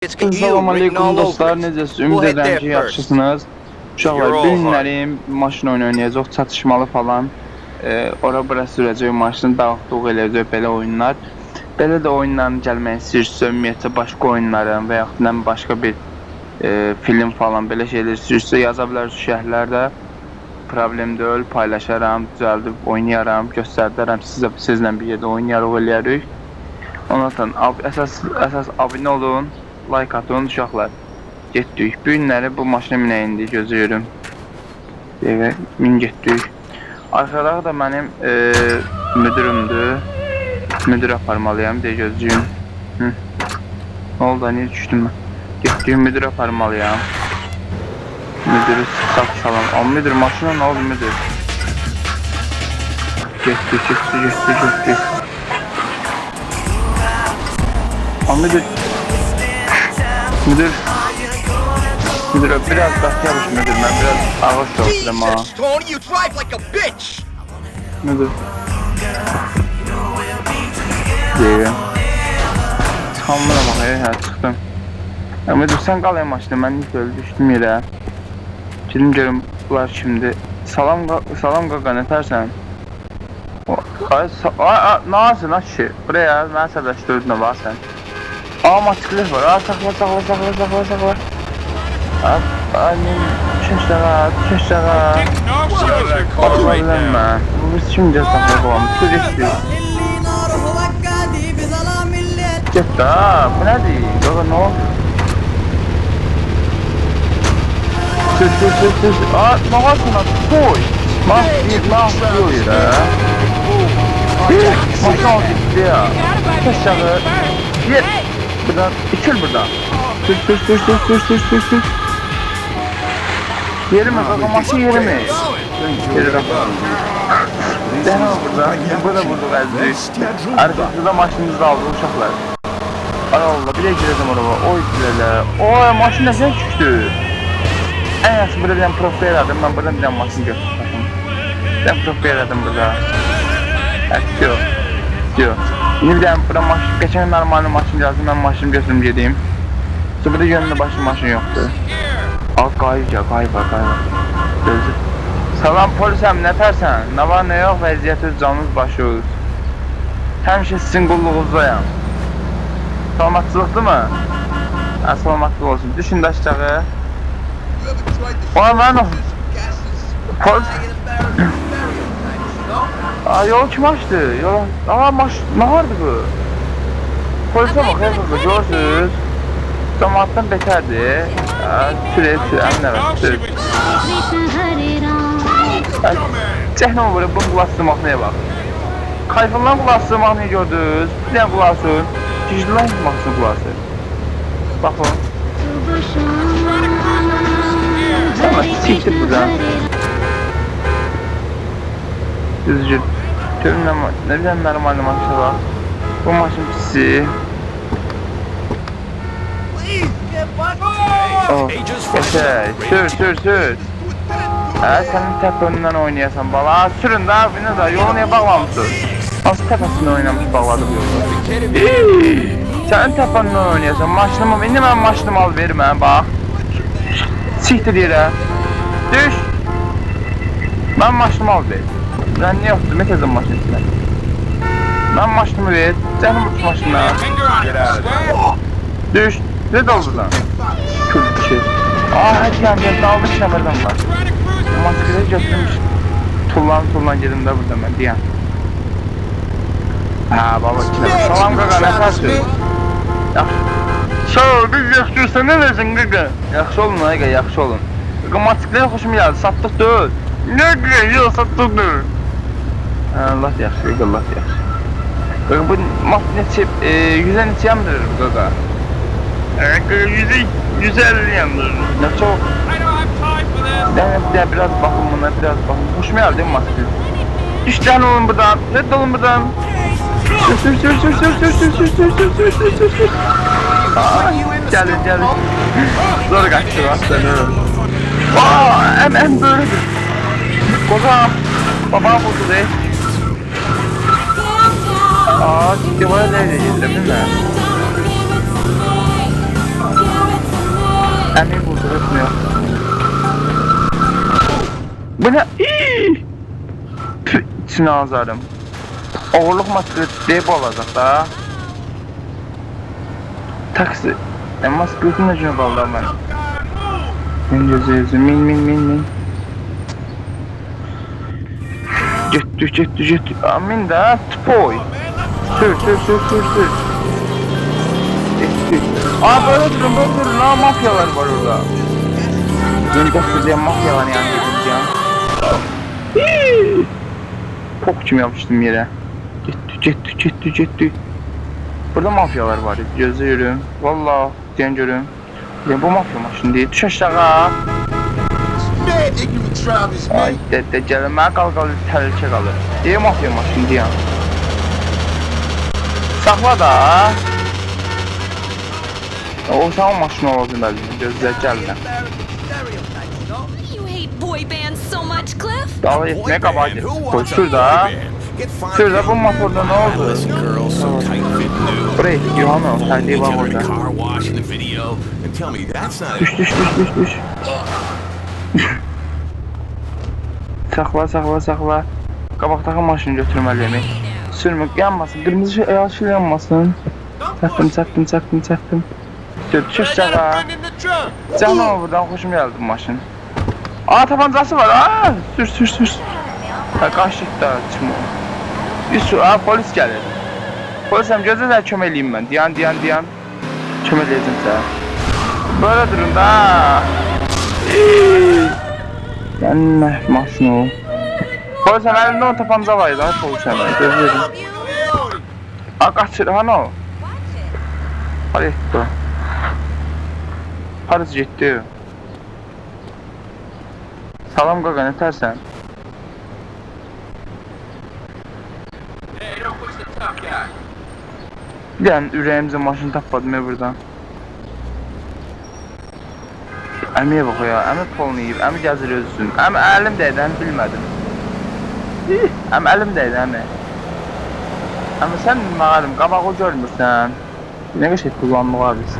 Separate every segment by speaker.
Speaker 1: Salam aleykum dostlar, necəsiz? Ümid edirəm ki, yaxşısınız. Uşaqlar, bu günləri maşın oyunu oynayacaq, çatışmalı falan. Ora bura sürəcək maşını, dağıtdıq eləyəcək belə oyunlar. Belə də oyunların gəlməyi istəyirsə, ümumiyyətlə başqa oyunların və yaxud başqa bir film falan belə şeylər istəyirsə, yaza bilərsiniz şərhlərdə. Problem deyil, paylaşaram, düzəldib oynayaram, göstərdərəm sizlə bir yerdə oynayarıq, eləyərik. Ondan sonra əsas abunə olun. Like atın uşaqlar. Getdik. Bu günləri bu maşına minəyindi, gözləyirəm. Min getdik. Arxadağı da mənim müdürümdür. Müdür aparmalıyam deyə gözləyim. Ne oldu? Niyə düşdüm mən? Getdik, müdür aparmalıyam. Müdürü salam. Müdür maşına ne oldu müdür? Getdik. Müdür biraz bakıyormuş müdür, ben biraz ağır çalıştım ha. Müdür. Deyim. Çıkamına bak çıktım. Müdür sen kal maçta, ben ilk öyle düştüm yere. Gedim görüm bunlar şimdi. Salam qaqa ne tersen? Nasıl aşı? Buraya ben səbəşdirdin var sen. Aa maçkılır var. Sakla. Annem şaşağa. Allah'ım. Biz şimdi saklayalım. Sürekli. Gitti ha. Bu ne değil? Baba ne oldu? Sür. Aa ne var sana? Koy. Mahvoluyor ya. Maşın oldu gitti ya. Şaşağı. Git. Buradan, içil buradan. Sür. Yeri mi? Kakaması yeri mi? Yeri kakaması. Dene burada. Burada əzdik. Arkasında maşınımızda aldı uşaqlar. Allah, bir de girəcəm oraya. Oy gülələ. Oy, maşın nəsə düşdü. En yaxşı burada bir dənə profka yaradım. Ben buradan bir dənə maşın götürdüm. Bir dənə profka yaradım burada. Diyor. Şimdi bir dənə burada maşın, geçen normal maşın gəldim. Ben maşını götürüm gedeyim. Burada yönlü başlı maşın yoktu. Al kayıp var. Gözü. Salam polisəm, ne tersen? Ne var ne yok, vəziyyətiniz canınız başınız. Həmişə sizin qulluğunuzdayam. Salamatçılıqdır mı? Salamatçılıq olsun. Düşün də aşağı. Lan polis. Yol kim açtı? Ne vardı bu? Polise bak ya, görsünüz. Damattan beterdi. Sür, sür. Cəhnəm böyle bu qulaq sığmaqlıya bak. Kayfından qulaq sığmaqlıya gördünüz. Bir dənə qulaq sığın. Gizlidən sığmaqsın qulaq sığın. Baxın. Sana siktir buradan. Düzgün. Görün ne bileyim normal maşına bak. Bu maşın pisi. Sür. Senin tepe önünden oynayasan bala. Sürün de abine de yolu niye bağlamışsın? Nasıl tepesinde oynamış bağladı bu yolu? Senin tepe önünden oynayasan maşınımı, indi ben maşınımı al vermem bak. Siktir yere. Düş. Ben maşınımı al ver. Ben niye yoktu? Ne tezim maşın içine? Ben maşınımı ver. Canım uç maşına. Düş. Ne doldu lan? Kül bir şey. Hadi geldi aldık şemerden var. Maskeleri götürmüş. Tullan gelim de burada ben diyen. Baba içine. Salam qaqa ne tersin? Sağ ol, biz yaxşıysa ne dersin qaqa? Yaxşı olun qaqa, yaxşı olun. Qaqa maskeleri hoşuma geldi, sattık değil. Ne qaqa, yok sattık değil. Allah yaxşı, Allah yaxşı. Qaqa bu maskeni yüzden içiyemdir qaqa. Qaqa 150 yandır. Ne çok? Ben biraz bakın buna, biraz bakın. Hoşuma geldi mi maske? Düşten olun buradan, red olun buradan. Sür. Gelin. Zor kaçtı aslanım. Hem böyledir. Kozam, babam buldu de. Ciddi bana nereye yedirem değil mi? Əmin vurdu, etmiyor. Bu ne? İçine azarım. Oğurluq maskeleti deyip olacaq da. Taksi. Maskeletin ne cünü qaldı mən? Min gözü, min. Getdi. Amin də, tpoy. Sür. Aa, böyle durun. Aa, mafyalar var orada. Yeni göstereceğim mafyalar yani gideceğim. Pok kimi yapıştım yere. Getdi. Burada mafyalar var. Gözlüyorum. Vallahi diyen görüm. Ya bu mafya maşını değil. Düş aşağı. Ay dede gelin. Mənə qalqalı təhlükə qalır. Deyə mafya maşını deyən. Saxla da. O zaman maşını olacaq məlim. Gözlə gəldən. Dalı etməyə qabağa get. Koy şurada. Şurada bu motorda ne oldu? Buraya gidiyor ama terliği var orada. Düş. Sakla. Qabaktaki maşını götürməliyim. Sürmük yanmasın, kırmızı şey yanmasın. Çaktım. Düş aşağı. Canım buradan hoşum geldi bu maşın. Aa, tabancası var. Aa, sür. Kaçtık da çıkmıyor. Aa, polis gelir. Polisem gözə də kömək eləyim mən. Diyan. Kömək eləyəcəm sənə. Böyle durun da. Yəni maşın o. Polisem əlində o tapanca var idi. Polisem gözlədim. Aa, qaçır. Hani o? Hadi etdi o. Harız getdi. Salam qaqa, nə tərsən? Yani ürəyimizə maşını tapmadım ya buradan. Əmiyə bax ya, əmi polunu yiyib, əmi gəzir özsün. Əmi əlim dəydi, əmi bilmədim. Əmi əlim dəydi, əmi. Əmi sən məğalim, qabağı görmürsən. Nə qəşək kullanmaq biz.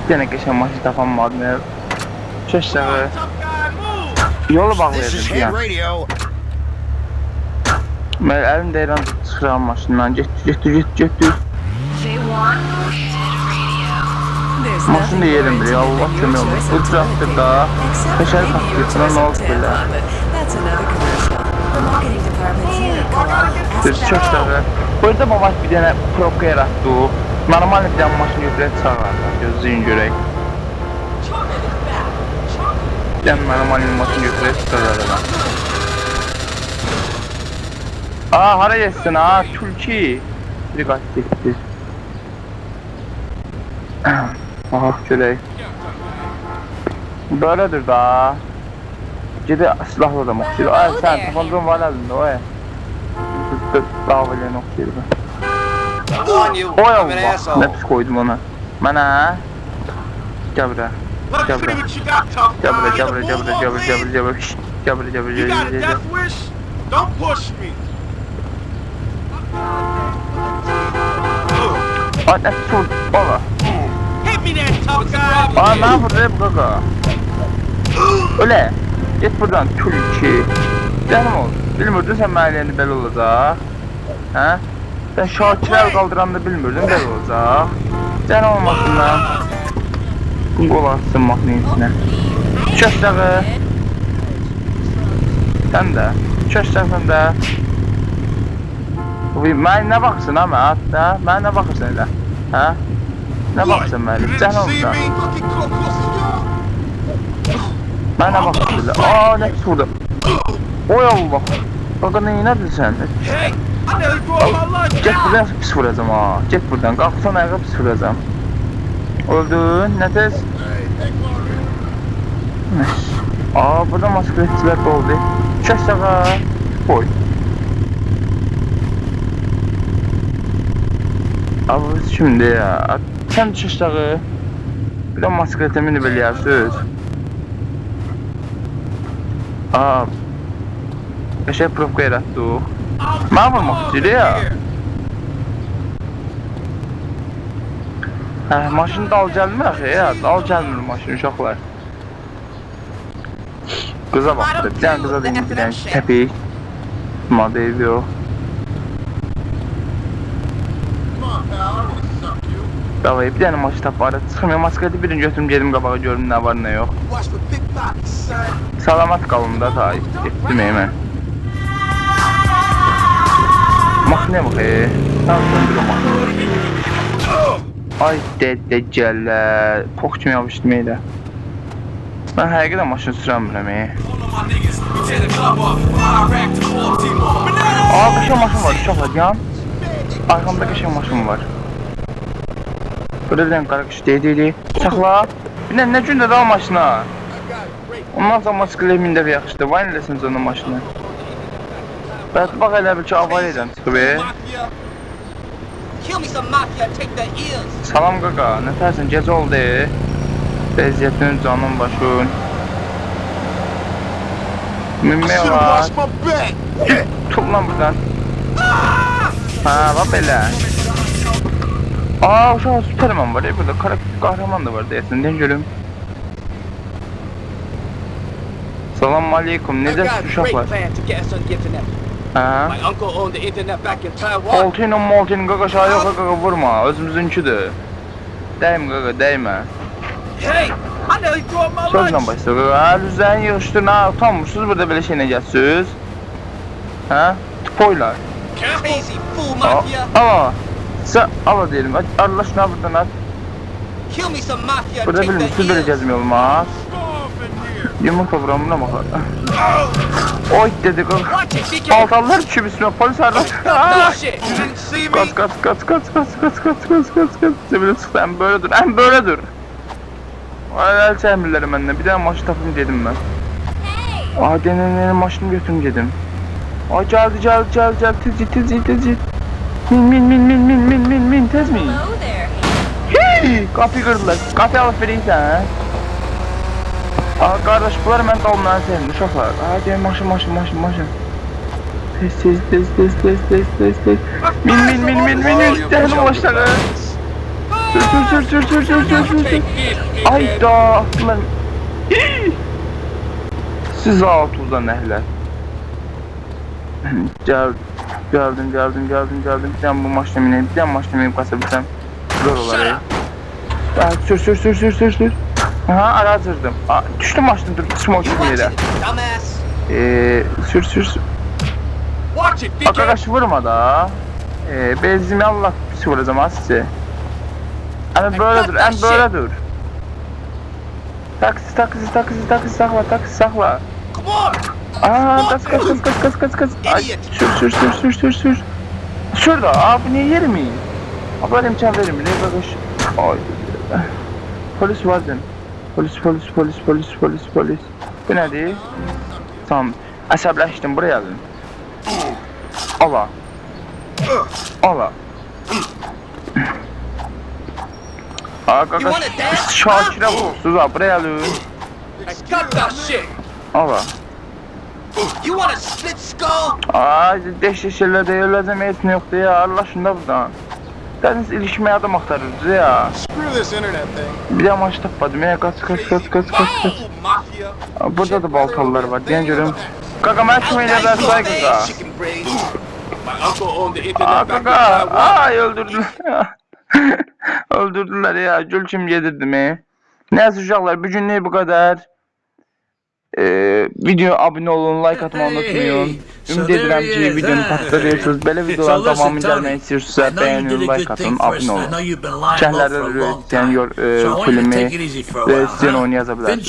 Speaker 1: Yenə qəşək maşını tapamadım ya. Çöşsəği. Yolu bağlayacaq ya. Mən əlim deyirəm çıxıram maşından. Getdi. Maşını da yerim ya, Allah kömək olur. Ucaqdır da. Peşəli taxtıyısına nə oldu belə? Çöşsəği. Burada babak bir dənə probka yaratdıq. Normal bir dənə maşını götürək çağırlar. Gözləyin görək. Bir dənə normal bir maşını götürək çağırlar. Aa, hara geçsin ha, Türkiye. Bir kaç gitti. Aha, görək. Böyledir da. Gidi silahla da oxşayır. Ay, sen tapancan var əlində, oy. Davaliyen oxşayır da. Oy Allah, nə pis koydum ona. Mənə. Gəl bura. Ay, nə pis oldu, bala. Aa, ne yapır bu kaka? Öyle. Git buradan Türkiye. Canım ol. Bilmirdin sen məliyəni belə olacaq. Hə? Sen Şakirəl qaldıranda bilmirdin belə olacaq. Canım olmasın lan. Qol atsın maşının içine. Köşdağı. Sen de. Köşdağı sen de. Mən nə baxırsan ha mən? Mən nə baxırsan elə? Hə? Nə baxırsan mənim? Canım olsan. Mən nə baxırsan elə? Aa, nə pis vurdu. Oy Allah. Qaqa neynədir sən? Get buradan pis vuracam ha. Get buradan. Qalxsan ayağa pis vuracam. Öldün. Nə tez? Aa, burada maskeletçilər doldu. Çək sağa. Koy. Abi şimdi ya. Sen çışdağı. Bir de maskelete minib eləyərsiniz. Aa. Qəşəng probka yaratdıq. Mənə vurmaq istəyir ya. Hə, maşın dal gəlmir axı ya, dal gəlmir maşın uşaqlar. Qıza baxdı, bir dənə qıza da indirən təpik. Madeyv yox. Davay, bir dənə maçı taparıq. Çıxmıyor, masketi birini götürüm, gedim qabağa görüm nə var, nə yox. Salamat qalın da, ta, etdim mən. Maşinə bax, tam söndürüm maşını. Ay, dədə gələ, pox kimi yapışdım elə. Mən həqiqətən maşını sürəmirəm. Aa, qəşəng maşın var, uşaqlar, yan. Arxamda qəşəng maşın var. Burada bir dənə qara qış deyilik. Saxla. Nə gündə daha maşına? Ondan sonra maskılı mində bir yaxşıdır. Var eləsiniz onun maşını. Bax elə bir ki, avariyadan çıxıb. Salam qaqa, nə tərsən? Gecə oldu. Vəziyyətin, canın, başın. Minmək olar. Tut lan buradan. Ha, bax belə. Aa, uşaq Superman var ya burada, kahraman da var deyəsən, deyən görüm. Salam aleykum, necəsiz uşaqlar? Hə? Moltinin qaqa yox, qaqa vurma, özümüzünkidir. Dəymə qaqa, dəymə. Sözlə başla qaqa, üzəyin yığışdırın, ha, utanmırsınız burada belə şeylə gəlsiniz. Hə? Tupoylar. Aa, sən ala deyelim, Allah şuna buradan at. Burada bilmişsiniz belə gəzmək olmaz. Yumurta vuramına baxar. Oy dedi qaqa. Baltalılar düşüb üstüme, polis arada. Kaç. Böyle çıxdı, ən böyle dur. Əl çəkmirlər məndən, bir dənə maşın tapım dedim mən. Aa, denənənin maşını götürüm dedim. Aa, gəldi, tez git. Min, tez min. Hii, qapıyı qırdılar, qapıyı alıp vereysən. Aa, qardaş, bunlar mən dalımdan sevim, uşaqlar. Aa, deyəm, maşın. Tez. Min, dəhləm ulaşları. Sür. Ayda, attılar. Siz altuzdan nəhlər. Gəldim. Bir dənə bu maşına minəyim, bir dənə maşına minəyim, qasa bilsəm. Zor olar ya. Sür. Aha, aracırdım. Düşdüm maşını, dur, çıxma o kimi yerə. Sür. Qaqa vurma da. Benzimi Allah pis vuracam ha sizi. Ən böyle dur. Taksi saxla. Aa, kaç. Ay, sür. Sür da, abi niye yermiyim? Abi benim imkan verir mi? Ne bakış? Ay. Polis var dedim. Polis. Bu nedir? Tamam. Əsəbləşdim, buraya geldim. Ala. Aa, qaqa, Şakirə vurursunuz ha, buraya geldim. Ala. Aa, deşeşirlər deyirləzəm, etini yoxdur ya, Allah şunda buradan. Dəniz ilişməyə adam axtarırız ya. Bir də maç tapmadım ya, kaç. Burada da baltalılar var, deyən görüm. Qaqa, mən kimi elə bərsay qaqa. Aa, qaqa, ay öldürdülər ya, gül kimi yedirdim. Neyse uşaqlar, bugünlük bu qədər. Videoya abone olun, like atmayı unutmayın. Ümid edirəm ki, videonu takdirləyirsiniz. Belə videoların tamamını gəlməyi istəyirsinizsə, bəyənin, like atın, abone olun. Şəhərlərdə istəyən filmi və istəyən oyunu yaza bilərsiniz.